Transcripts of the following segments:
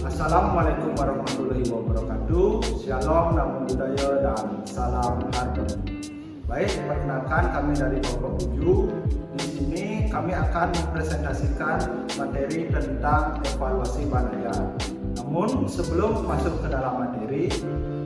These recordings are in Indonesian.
Assalamualaikum warahmatullahi wabarakatuh. Shalom, namo buddhaya, dan salam harmoni. Baik, perkenalkan kami dari kelompok 7. Di sini kami akan mempresentasikan materi tentang evaluasi bahan ajar. Namun sebelum masuk ke dalam materi,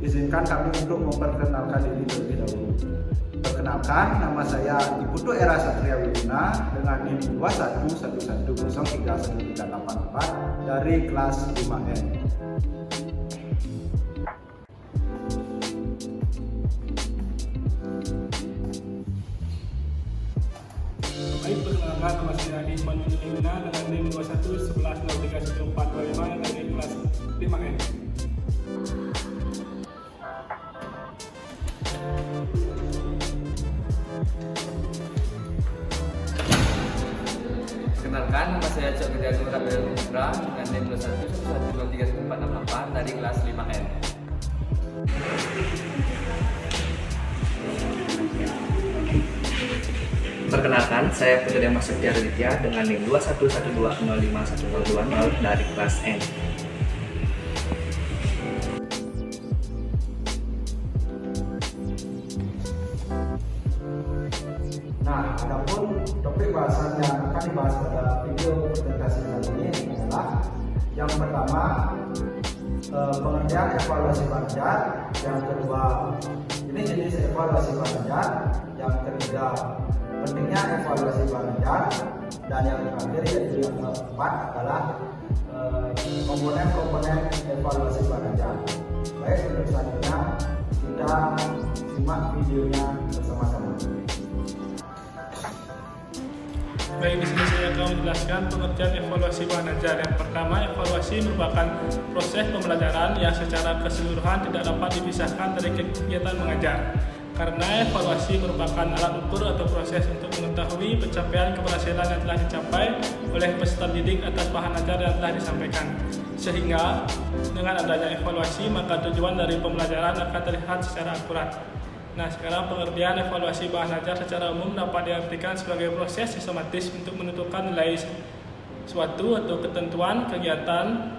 izinkan kami untuk memperkenalkan diri terlebih dahulu. Perkenalkan, nama saya Iputu Era Satria Widuna dengan NIM 2111103184 dari kelas 5N. Baik, perkenalkan nama saya Adi Manjuni Widuna dengan NIM 2111103184 dari kelas 5N. Perkenalkan, nama saya Cok Gede Agung Rafael Putra dengan NIM 2111103184 dari kelas 5N. Perkenalkan, saya Putri Mas Setia Raditya dengan NIM 2112051020 dari kelas N. Nah, adapun topik bahasan yang akan dibahas pada video presentasi kali ini adalah yang pertama, pengertian evaluasi bahan ajar, yang kedua, jenis evaluasi bahan ajar, yang ketiga, pentingnya evaluasi bahan ajar, dan yang terakhir yaitu yang keempat adalah komponen-komponen evaluasi bahan ajar. Baik, untuk selanjutnya kita simak videonya bersama-sama. Baik, di sini saya akan menjelaskan pengertian evaluasi bahan ajar. Yang pertama, evaluasi merupakan proses pembelajaran yang secara keseluruhan tidak dapat dipisahkan dari kegiatan mengajar. Karena evaluasi merupakan alat ukur atau proses untuk mengetahui pencapaian keberhasilan yang telah dicapai oleh peserta didik atas bahan ajar yang telah disampaikan. Sehingga dengan adanya evaluasi, maka tujuan dari pembelajaran akan terlihat secara akurat. Nah, sekarang pengertian evaluasi bahan ajar secara umum dapat diartikan sebagai proses sistematis untuk menentukan nilai suatu atau ketentuan, kegiatan,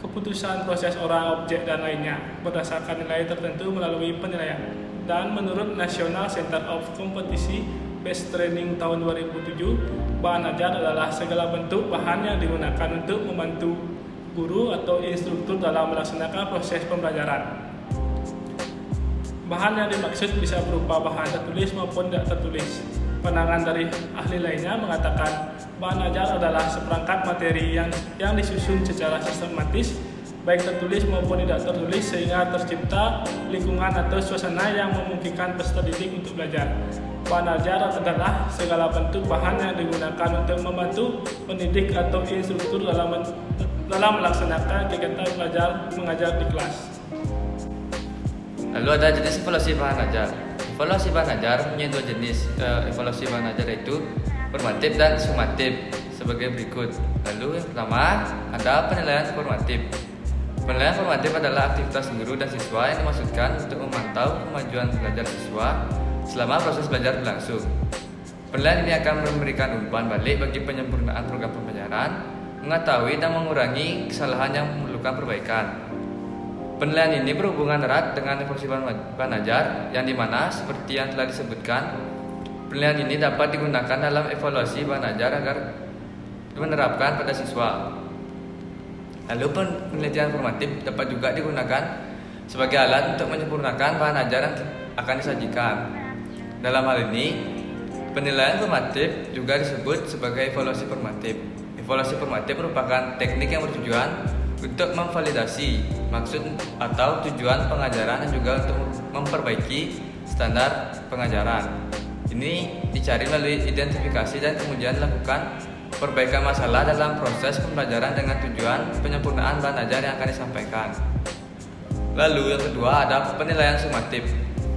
keputusan, proses orang, objek, dan lainnya berdasarkan nilai tertentu melalui penilaian. Dan menurut National Center of Competency Based Training tahun 2007, bahan ajar adalah segala bentuk bahan yang digunakan untuk membantu guru atau instruktur dalam melaksanakan proses pembelajaran. Bahan yang dimaksud bisa berupa bahan tertulis maupun tidak tertulis. Pandangan dari ahli lainnya mengatakan bahan ajar adalah seperangkat materi yang disusun secara sistematis, baik tertulis maupun tidak tertulis, sehingga tercipta lingkungan atau suasana yang memungkinkan peserta didik untuk belajar. Bahan ajar adalah segala bentuk bahan yang digunakan untuk membantu pendidik atau instruktur dalam melaksanakan kegiatan belajar mengajar di kelas. Lalu ada jenis evaluasi bahan ajar. Evaluasi bahan ajar punya dua jenis. Evaluasi bahan ajar yaitu formatif dan sumatif sebagai berikut. Lalu yang pertama ada penilaian formatif. Penilaian formatif adalah aktivitas guru dan siswa yang dimaksudkan untuk memantau kemajuan belajar siswa selama proses belajar berlangsung. Penilaian ini akan memberikan umpan balik bagi penyempurnaan program pembelajaran, mengetahui dan mengurangi kesalahan yang memerlukan perbaikan. Penilaian ini berhubungan erat dengan evaluasi bahan ajar, yang dimana seperti yang telah disebutkan, penilaian ini dapat digunakan dalam evaluasi bahan ajar agar menerapkan pada siswa. Lalu penelitian formatif dapat juga digunakan sebagai alat untuk menyempurnakan bahan ajar yang akan disajikan. Dalam hal ini, penilaian formatif juga disebut sebagai evaluasi formatif. Evaluasi formatif merupakan teknik yang bertujuan untuk memvalidasi maksud atau tujuan pengajaran dan juga untuk memperbaiki standar pengajaran. Ini dicari melalui identifikasi dan kemudian dilakukan perbaikan masalah dalam proses pembelajaran dengan tujuan penyempurnaan bahan ajar yang akan disampaikan. Lalu yang kedua ada penilaian sumatif.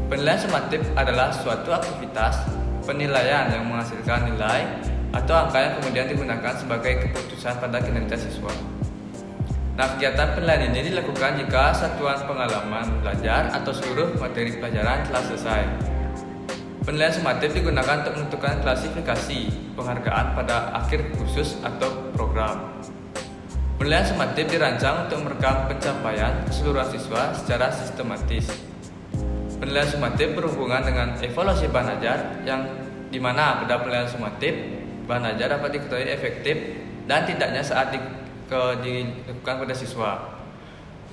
Penilaian sumatif adalah suatu aktivitas penilaian yang menghasilkan nilai atau angka yang kemudian digunakan sebagai keputusan pada kinerja siswa. Nah, kegiatan penilaian ini dilakukan jika satuan pengalaman belajar atau seluruh materi pelajaran telah selesai. Penilaian sumatif digunakan untuk menentukan klasifikasi penghargaan pada akhir kursus atau program. Penilaian sumatif dirancang untuk merekam pencapaian keseluruhan siswa secara sistematis. Penilaian sumatif berhubungan dengan evaluasi bahan ajar, yang dimana pada penilaian sumatif bahan ajar dapat diketahui efektif dan tidaknya saat dilakukan pada siswa.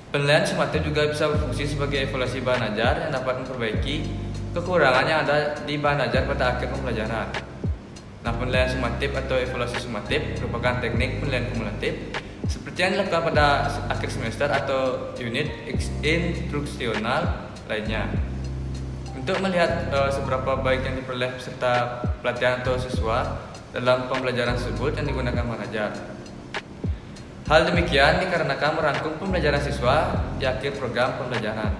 Penilaian sumatif juga bisa berfungsi sebagai evaluasi bahan ajar yang dapat memperbaiki kekurangan yang ada di bahan ajar pada akhir pembelajaran. Nah, penilaian sumatif atau evaluasi sumatif merupakan teknik penilaian kumulatif seperti yang dilakukan pada akhir semester atau unit instruksional lainnya. Untuk melihat seberapa baik yang diperoleh peserta pelatihan atau siswa dalam pembelajaran tersebut yang digunakan bahan ajar. Hal demikian dikarenakan merangkum pembelajaran siswa di akhir program pembelajaran.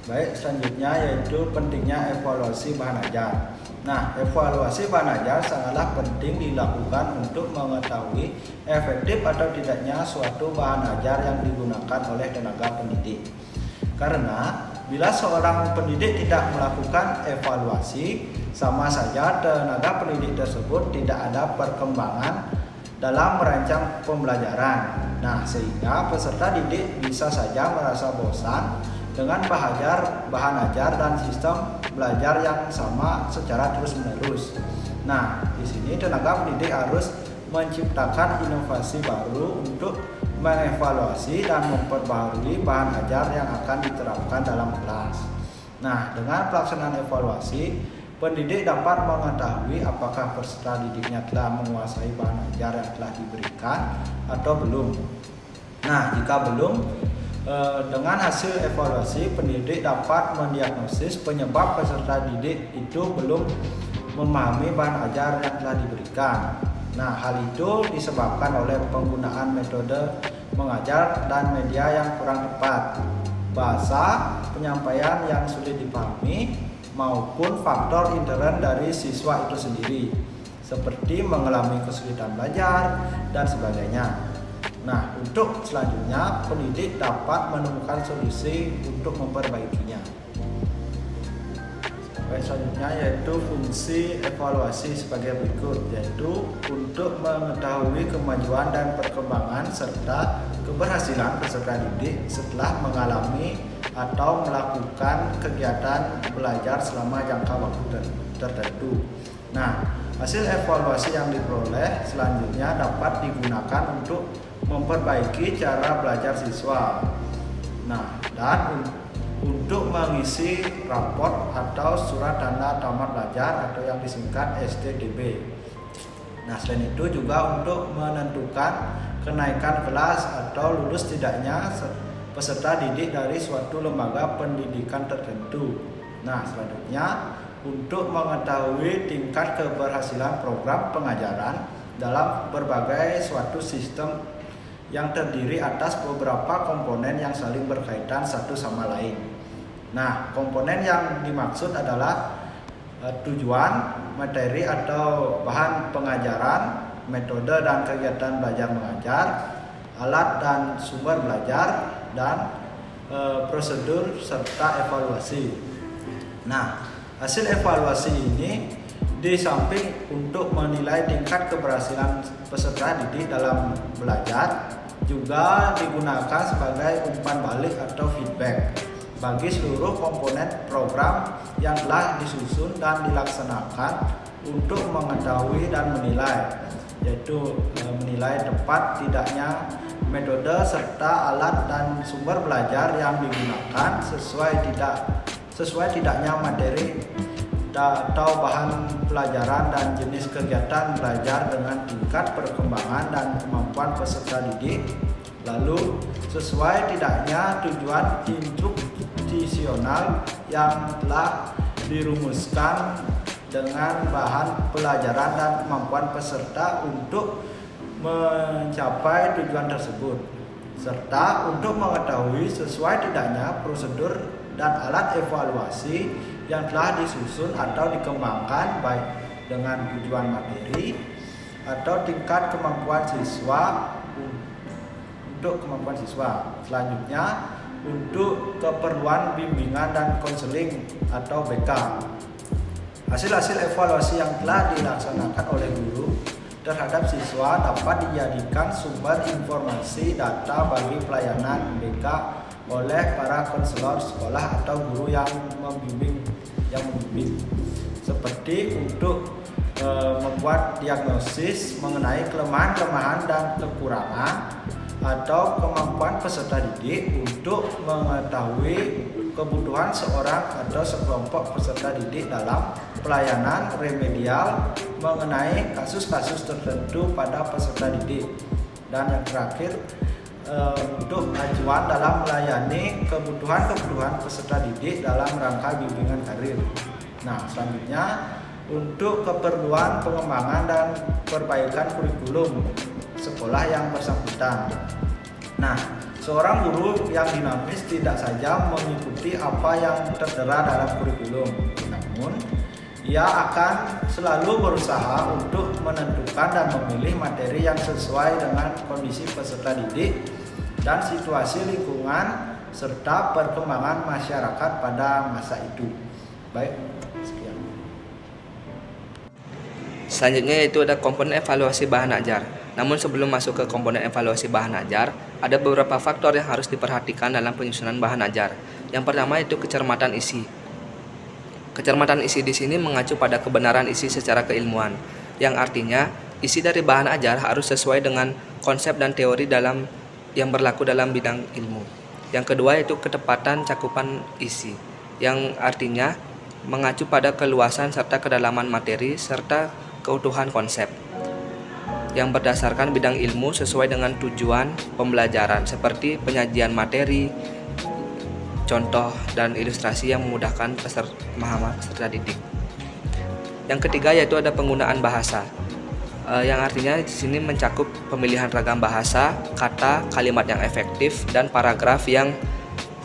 Baik, selanjutnya yaitu pentingnya evaluasi bahan ajar. Nah, evaluasi bahan ajar sangatlah penting dilakukan untuk mengetahui efektif atau tidaknya suatu bahan ajar yang digunakan oleh tenaga pendidik. Karena bila seorang pendidik tidak melakukan evaluasi, sama saja tenaga pendidik tersebut tidak ada perkembangan dalam merancang pembelajaran. Nah, sehingga peserta didik bisa saja merasa bosan dengan bahan ajar dan sistem belajar yang sama secara terus-menerus. Nah, di sini tenaga pendidik harus menciptakan inovasi baru untuk mengevaluasi dan memperbaharui bahan ajar yang akan diterapkan dalam kelas. Nah, dengan pelaksanaan evaluasi, pendidik dapat mengetahui apakah peserta didiknya telah menguasai bahan ajar yang telah diberikan atau belum. Nah, jika belum, dengan hasil evaluasi, pendidik dapat mendiagnosis penyebab peserta didik itu belum memahami bahan ajar yang telah diberikan. Nah, hal itu disebabkan oleh penggunaan metode mengajar dan media yang kurang tepat, bahasa penyampaian yang sulit dipahami, maupun faktor intern dari siswa itu sendiri, seperti mengalami kesulitan belajar dan sebagainya. Nah, untuk selanjutnya pendidik dapat menemukan solusi untuk memperbaikinya. Baik, selanjutnya yaitu fungsi evaluasi sebagai berikut, yaitu untuk mengetahui kemajuan dan perkembangan serta keberhasilan peserta didik setelah mengalami atau melakukan kegiatan belajar selama jangka waktu tertentu. Nah, hasil evaluasi yang diperoleh selanjutnya dapat digunakan untuk memperbaiki cara belajar siswa. Nah, dan untuk mengisi raport atau surat tanda tamat belajar atau yang disingkat STDB. Nah, selain itu juga untuk menentukan kenaikan kelas atau lulus tidaknya peserta didik dari suatu lembaga pendidikan tertentu. Nah, selanjutnya untuk mengetahui tingkat keberhasilan program pengajaran dalam berbagai suatu sistem yang terdiri atas beberapa komponen yang saling berkaitan satu sama lain. Nah, komponen yang dimaksud adalah tujuan, materi atau bahan pengajaran, metode dan kegiatan belajar mengajar, alat dan sumber belajar, dan prosedur serta evaluasi. Nah, hasil evaluasi ini di samping untuk menilai tingkat keberhasilan peserta didik dalam belajar, juga digunakan sebagai umpan balik atau feedback bagi seluruh komponen program yang telah disusun dan dilaksanakan untuk mengetahui dan menilai, yaitu menilai tepat tidaknya metode serta alat dan sumber belajar yang digunakan, sesuai tidaknya materi atau bahan pelajaran dan jenis kegiatan belajar dengan tingkat perkembangan dan kemampuan peserta didik, lalu sesuai tidaknya tujuan instruksional yang telah dirumuskan dengan bahan pelajaran dan kemampuan peserta untuk mencapai tujuan tersebut, serta untuk mengetahui sesuai tidaknya prosedur dan alat evaluasi yang telah disusun atau dikembangkan baik dengan tujuan materi atau tingkat kemampuan siswa untuk kemampuan siswa. Selanjutnya untuk keperluan bimbingan dan konseling atau BK. Hasil-hasil evaluasi yang telah dilaksanakan oleh guru terhadap siswa dapat dijadikan sumber informasi data bagi pelayanan BK oleh para konselor sekolah atau guru yang membimbing. Seperti untuk membuat diagnosis mengenai kelemahan-kelemahan dan kekurangan atau kemampuan peserta didik untuk mengetahui kebutuhan seorang atau sekelompok peserta didik dalam pelayanan remedial mengenai kasus-kasus tertentu pada peserta didik. Dan yang terakhir, untuk acuan dalam melayani kebutuhan peserta didik dalam rangka bimbingan karir. Nah, selanjutnya untuk keperluan pengembangan dan perbaikan kurikulum sekolah yang bersangkutan. Nah, seorang guru yang dinamis tidak saja mengikuti apa yang tertera dalam kurikulum, namun ia akan selalu berusaha untuk menentukan dan memilih materi yang sesuai dengan kondisi peserta didik dan situasi lingkungan serta perkembangan masyarakat pada masa itu. Baik, sekian. Selanjutnya yaitu ada komponen evaluasi bahan ajar. Namun sebelum masuk ke komponen evaluasi bahan ajar, ada beberapa faktor yang harus diperhatikan dalam penyusunan bahan ajar. Yang pertama itu kecermatan isi. Kecermatan isi di sini mengacu pada kebenaran isi secara keilmuan, yang artinya isi dari bahan ajar harus sesuai dengan konsep dan teori yang berlaku dalam bidang ilmu. Yang kedua yaitu ketepatan cakupan isi, yang artinya mengacu pada keluasan serta kedalaman materi serta keutuhan konsep yang berdasarkan bidang ilmu sesuai dengan tujuan pembelajaran seperti penyajian materi, contoh dan ilustrasi yang memudahkan pemahaman peserta didik. Yang ketiga yaitu ada penggunaan bahasa, yang artinya di sini mencakup pemilihan ragam bahasa, kata, kalimat yang efektif dan paragraf yang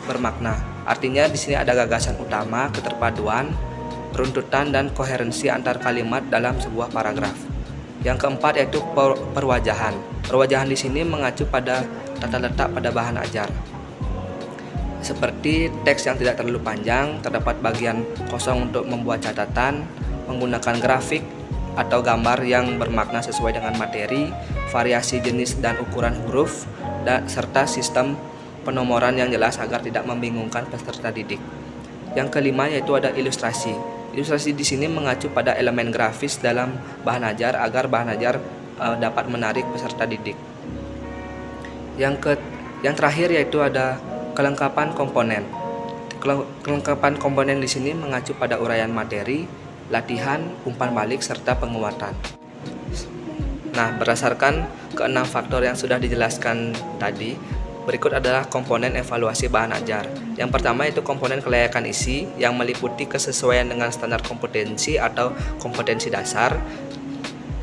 bermakna. Artinya di sini ada gagasan utama, keterpaduan, runtutan dan koherensi antar kalimat dalam sebuah paragraf. Yang keempat yaitu perwajahan. Perwajahan di sini mengacu pada tata letak pada bahan ajar. Seperti teks yang tidak terlalu panjang, terdapat bagian kosong untuk membuat catatan, menggunakan grafik atau gambar yang bermakna sesuai dengan materi, variasi jenis dan ukuran huruf, serta sistem penomoran yang jelas agar tidak membingungkan peserta didik. Yang kelima yaitu ada ilustrasi. Ilustrasi di sini mengacu pada elemen grafis dalam bahan ajar agar bahan ajar dapat menarik peserta didik. Yang terakhir yaitu ada kelengkapan komponen. Kelengkapan komponen di sini mengacu pada uraian materi, latihan, umpan balik serta penguatan. Nah, berdasarkan keenam faktor yang sudah dijelaskan tadi, berikut adalah komponen evaluasi bahan ajar. Yang pertama itu komponen kelayakan isi yang meliputi kesesuaian dengan standar kompetensi atau kompetensi dasar.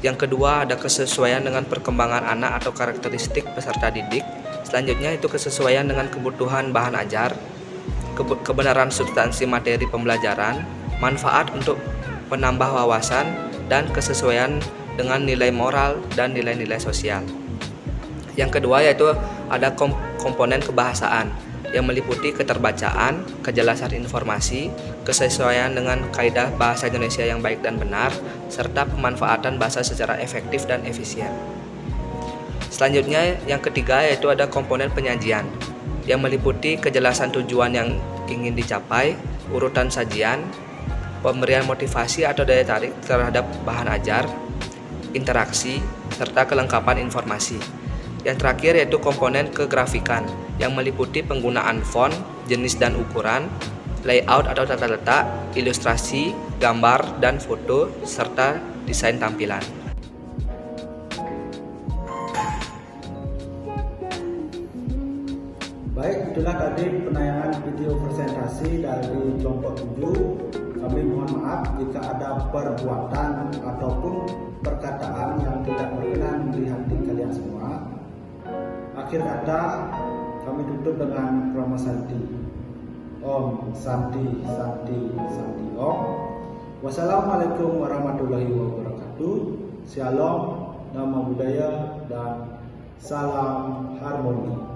Yang kedua ada kesesuaian dengan perkembangan anak atau karakteristik peserta didik. Selanjutnya itu kesesuaian dengan kebutuhan bahan ajar, kebenaran substansi materi pembelajaran, manfaat untuk penambah wawasan, dan kesesuaian dengan nilai moral dan nilai-nilai sosial. Yang kedua yaitu ada komponen kebahasaan yang meliputi keterbacaan, kejelasan informasi, kesesuaian dengan kaidah bahasa Indonesia yang baik dan benar, serta pemanfaatan bahasa secara efektif dan efisien. Selanjutnya yang ketiga yaitu ada komponen penyajian yang meliputi kejelasan tujuan yang ingin dicapai, urutan sajian, pemberian motivasi atau daya tarik terhadap bahan ajar, interaksi, serta kelengkapan informasi. Yang terakhir yaitu komponen kegrafikan yang meliputi penggunaan font, jenis dan ukuran, layout atau tata letak, ilustrasi, gambar dan foto, serta desain tampilan. Baik, itulah tadi penayangan video presentasi dari kelompok 7. Kami mohon maaf jika ada perbuatan ataupun perkataan yang tidak berkenan di hati kalian semua. Akhir kata kami tutup dengan Krama Santi. Om Santi Santi Santi Om. Wassalamualaikum warahmatullahi wabarakatuh. Shalom, nama budaya dan salam harmoni.